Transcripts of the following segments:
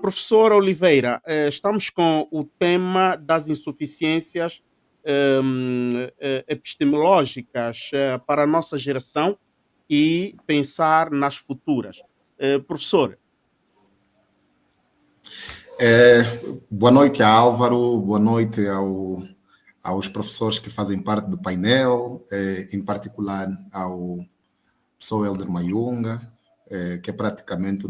Professor Oliveira, estamos com o tema das insuficiências epistemológicas para a nossa geração e pensar nas futuras. Professor, Boa noite a Álvaro, boa noite aos professores que fazem parte do painel, em particular ao professor Helder Mayunga, que é praticamente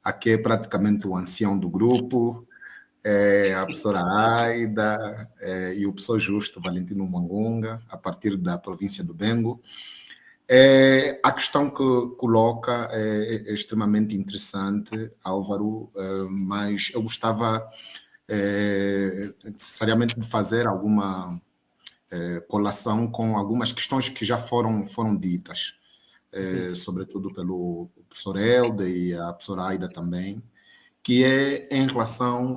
aqui é praticamente o ancião do grupo, a professora Aida e o professor Justo Valentino Mangunga, a partir da província do Bengo. A questão que coloca é extremamente interessante, Álvaro, mas eu gostava necessariamente de fazer alguma colação com algumas questões que já foram ditas, sobretudo pelo professor Helder e a professora Aida também, que é em relação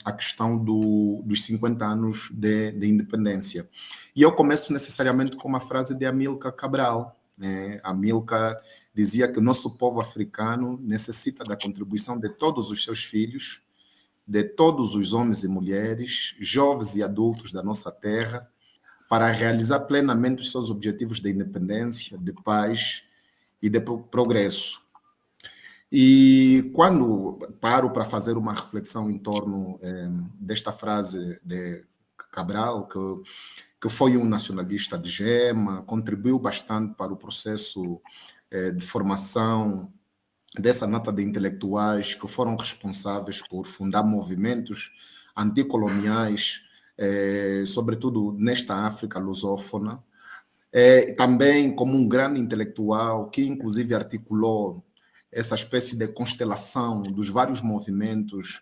à questão dos 50 anos de independência. E eu começo necessariamente com uma frase de Amílcar Cabral, né? Amílcar dizia que o nosso povo africano necessita da contribuição de todos os seus filhos, de todos os homens e mulheres, jovens e adultos da nossa terra, para realizar plenamente os seus objetivos de independência, de paz e de progresso. E quando paro para fazer uma reflexão em torno desta frase de Cabral, que foi um nacionalista de gema, contribuiu bastante para o processo de formação dessa nata de intelectuais que foram responsáveis por fundar movimentos anticoloniais, sobretudo nesta África lusófona. Também como um grande intelectual que, inclusive, articulou essa espécie de constelação dos vários movimentos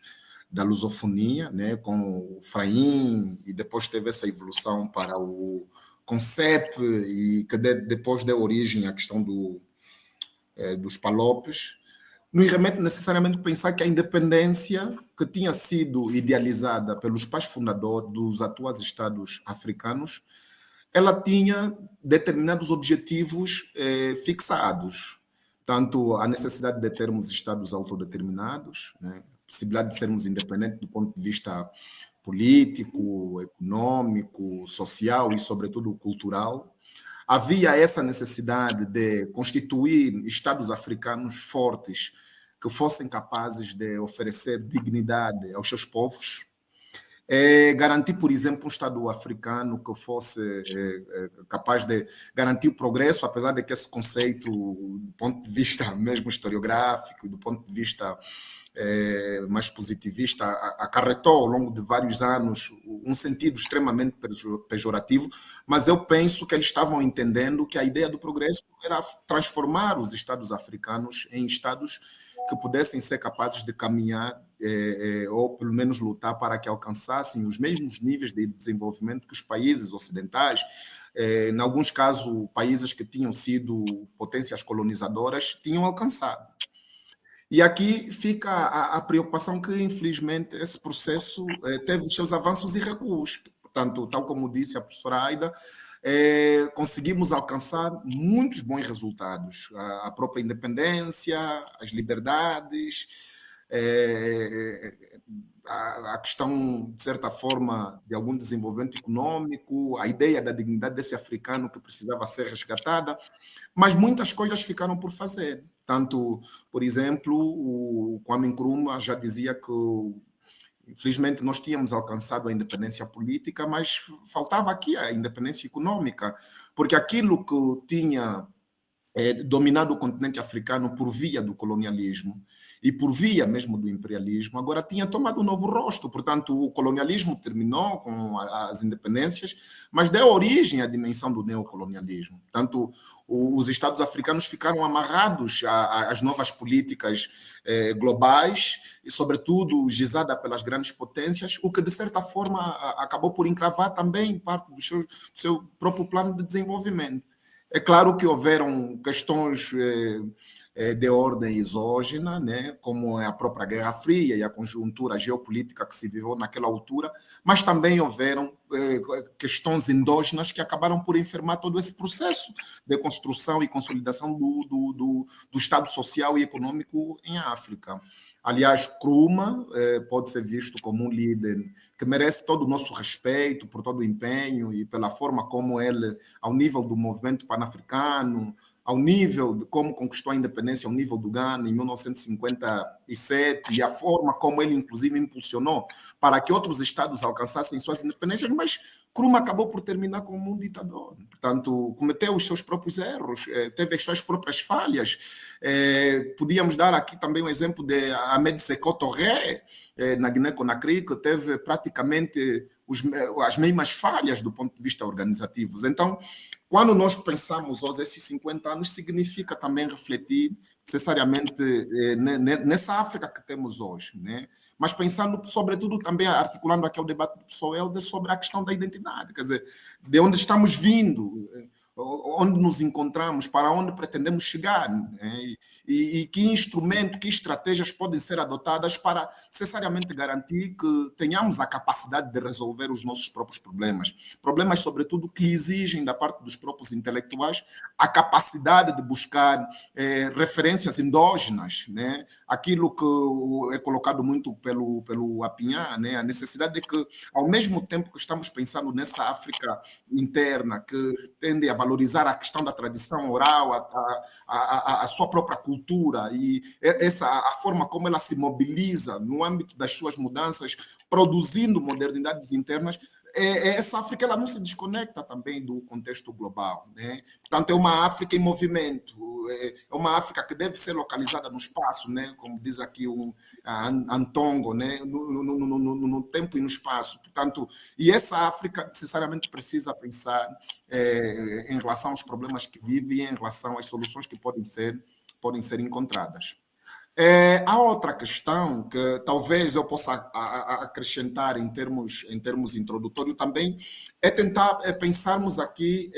da lusofonia, né, com o Fraim, e depois teve essa evolução para o CONCEP, e que depois deu origem à questão dos palopes, nos remete necessariamente a pensar que a independência que tinha sido idealizada pelos pais fundadores dos atuais Estados africanos, ela tinha determinados objetivos fixados, tanto a necessidade de termos Estados autodeterminados, né, a possibilidade de sermos independentes do ponto de vista político, econômico, social e, sobretudo, cultural. Havia essa necessidade de constituir Estados africanos fortes que fossem capazes de oferecer dignidade aos seus povos, garantir, por exemplo, um Estado africano que fosse capaz de garantir o progresso, apesar de que esse conceito, do ponto de vista mesmo historiográfico, do ponto de vista mais positivista, acarretou ao longo de vários anos um sentido extremamente pejorativo, mas eu penso que eles estavam entendendo que a ideia do progresso era transformar os Estados africanos em Estados que pudessem ser capazes de caminhar ou pelo menos lutar para que alcançassem os mesmos níveis de desenvolvimento que os países ocidentais, em alguns casos países que tinham sido potências colonizadoras, tinham alcançado. E aqui fica a preocupação que, infelizmente, esse processo teve os seus avanços e recuos. Portanto, tal como disse a professora Aida, conseguimos alcançar muitos bons resultados. A própria independência, as liberdades, a questão, de certa forma, de algum desenvolvimento econômico, a ideia da dignidade desse africano que precisava ser resgatada, mas muitas coisas ficaram por fazer. Tanto, por exemplo, o Kwame Nkrumah já dizia que, infelizmente, nós tínhamos alcançado a independência política, mas faltava aqui a independência econômica, porque aquilo que tinha dominado o continente africano por via do colonialismo e por via mesmo do imperialismo, agora tinha tomado um novo rosto. Portanto, o colonialismo terminou com as independências, mas deu origem à dimensão do neocolonialismo. Portanto, os Estados africanos ficaram amarrados às novas políticas globais e, sobretudo, gizada pelas grandes potências, o que, de certa forma, acabou por encravar também parte do seu próprio plano de desenvolvimento. É claro que houveram questões de ordem exógena, né, como a própria Guerra Fria e a conjuntura geopolítica que se viveu naquela altura, mas também houveram questões endógenas que acabaram por enfermar todo esse processo de construção e consolidação do Estado social e econômico em África. Aliás, Nkrumah pode ser visto como um líder que merece todo o nosso respeito por todo o empenho e pela forma como ele, ao nível do movimento pan-africano, ao nível de como conquistou a independência, ao nível do Ghana em 1957, e a forma como ele, inclusive, impulsionou para que outros estados alcançassem suas independências, mas Nkrumah acabou por terminar como um ditador. Portanto, cometeu os seus próprios erros, teve as suas próprias falhas. Podíamos dar aqui também um exemplo de Ahmed Sékou Touré, na Guiné-Conakry, que teve praticamente as mesmas falhas do ponto de vista organizativo. Então, quando nós pensamos hoje esses 50 anos, significa também refletir necessariamente nessa África que temos hoje, né? Mas pensando, sobretudo, também articulando aqui o debate do professor Helder sobre a questão da identidade, quer dizer, de onde estamos vindo, onde nos encontramos, para onde pretendemos chegar, né? E que instrumento, que estratégias podem ser adotadas para necessariamente garantir que tenhamos a capacidade de resolver os nossos próprios problemas. Problemas, sobretudo, que exigem da parte dos próprios intelectuais a capacidade de buscar referências endógenas, né? Aquilo que é colocado muito pelo Apinhá, né? A necessidade de que, ao mesmo tempo que estamos pensando nessa África interna, que tende a valorizar a questão da tradição oral, a sua própria cultura e a forma como ela se mobiliza no âmbito das suas mudanças, produzindo modernidades internas, essa África ela não se desconecta também do contexto global, né? Portanto, é uma África em movimento, é uma África que deve ser localizada no espaço, né? Como diz aqui Antongo, né? No tempo e no espaço. Portanto, e essa África necessariamente precisa pensar em relação aos problemas que vive e em relação às soluções que podem ser encontradas. Há outra questão que talvez eu possa acrescentar em termos introdutórios também, é tentar pensarmos aqui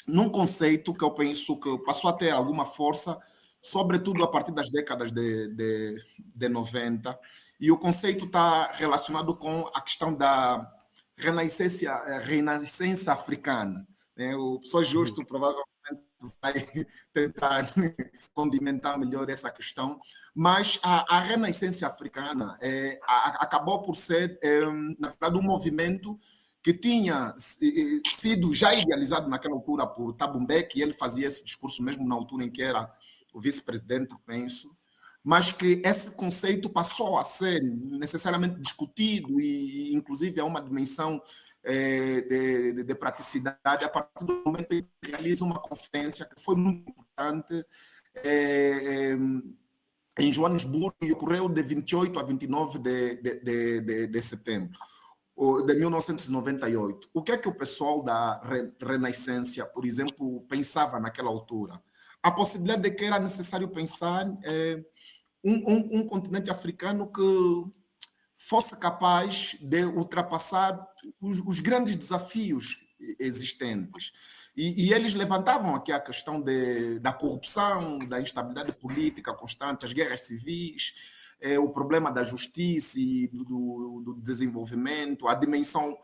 num conceito que eu penso que passou a ter alguma força, sobretudo a partir das décadas de 90, e o conceito está relacionado com a questão da renascença africana, né? O professor Justo provavelmente vai tentar condimentar melhor essa questão, mas a renascença africana acabou por ser, na verdade, um movimento que tinha sido já idealizado naquela altura por Thabo Mbeki, e ele fazia esse discurso mesmo na altura em que era o vice-presidente, penso, mas que esse conceito passou a ser necessariamente discutido e, inclusive, é uma dimensão de praticidade a partir do momento em que realiza uma conferência que foi muito importante em Joanesburgo e ocorreu de 28 a 29 de setembro de 1998. O que é que o pessoal da Renascença, por exemplo, pensava naquela altura? A possibilidade de que era necessário pensar um continente africano que fosse capaz de ultrapassar os grandes desafios existentes. E eles levantavam aqui a questão da corrupção, da instabilidade política constante, as guerras civis, o problema da justiça e do desenvolvimento, a dimensão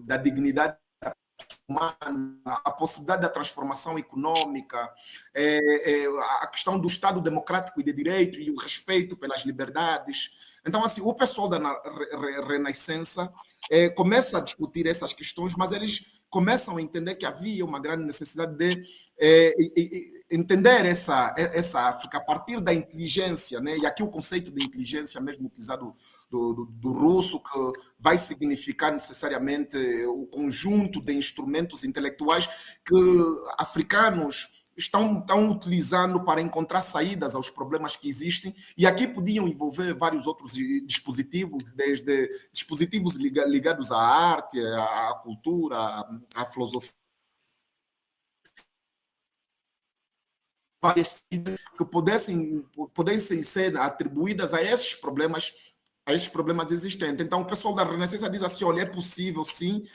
da dignidade humana, a possibilidade da transformação econômica, a questão do Estado democrático e de direito e o respeito pelas liberdades. Então, assim, o pessoal da Renascença começa a discutir essas questões, mas eles começam a entender que havia uma grande necessidade de entender essa África a partir da inteligência, né? E aqui o conceito de inteligência mesmo utilizado do russo, que vai significar necessariamente o conjunto de instrumentos intelectuais que africanos estão utilizando para encontrar saídas aos problemas que existem, e aqui podiam envolver vários outros dispositivos, desde dispositivos ligados à arte, à cultura, à filosofia, que pudessem ser atribuídas a esses problemas existentes. Então, o pessoal da Renascença diz assim, olha, é possível, sim,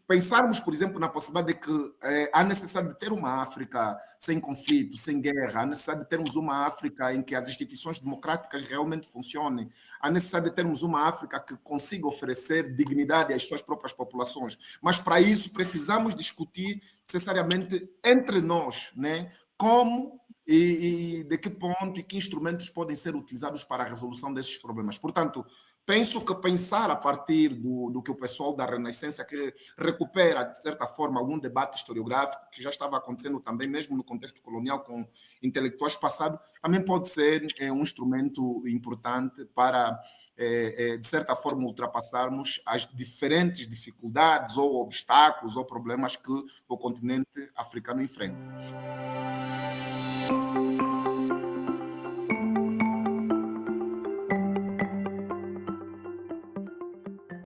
pensarmos, por exemplo, na possibilidade de que há necessidade de ter uma África sem conflito, sem guerra, há necessidade de termos uma África em que as instituições democráticas realmente funcionem, há necessidade de termos uma África que consiga oferecer dignidade às suas próprias populações. Mas, para isso, precisamos discutir necessariamente entre nós, né, como e de que ponto e que instrumentos podem ser utilizados para a resolução desses problemas. Portanto, penso que pensar a partir do que o pessoal da Renascença, que recupera, de certa forma, algum debate historiográfico que já estava acontecendo também, mesmo no contexto colonial, com intelectuais passados, também pode ser um instrumento importante para, de certa forma, ultrapassarmos as diferentes dificuldades ou obstáculos ou problemas que o continente africano enfrenta.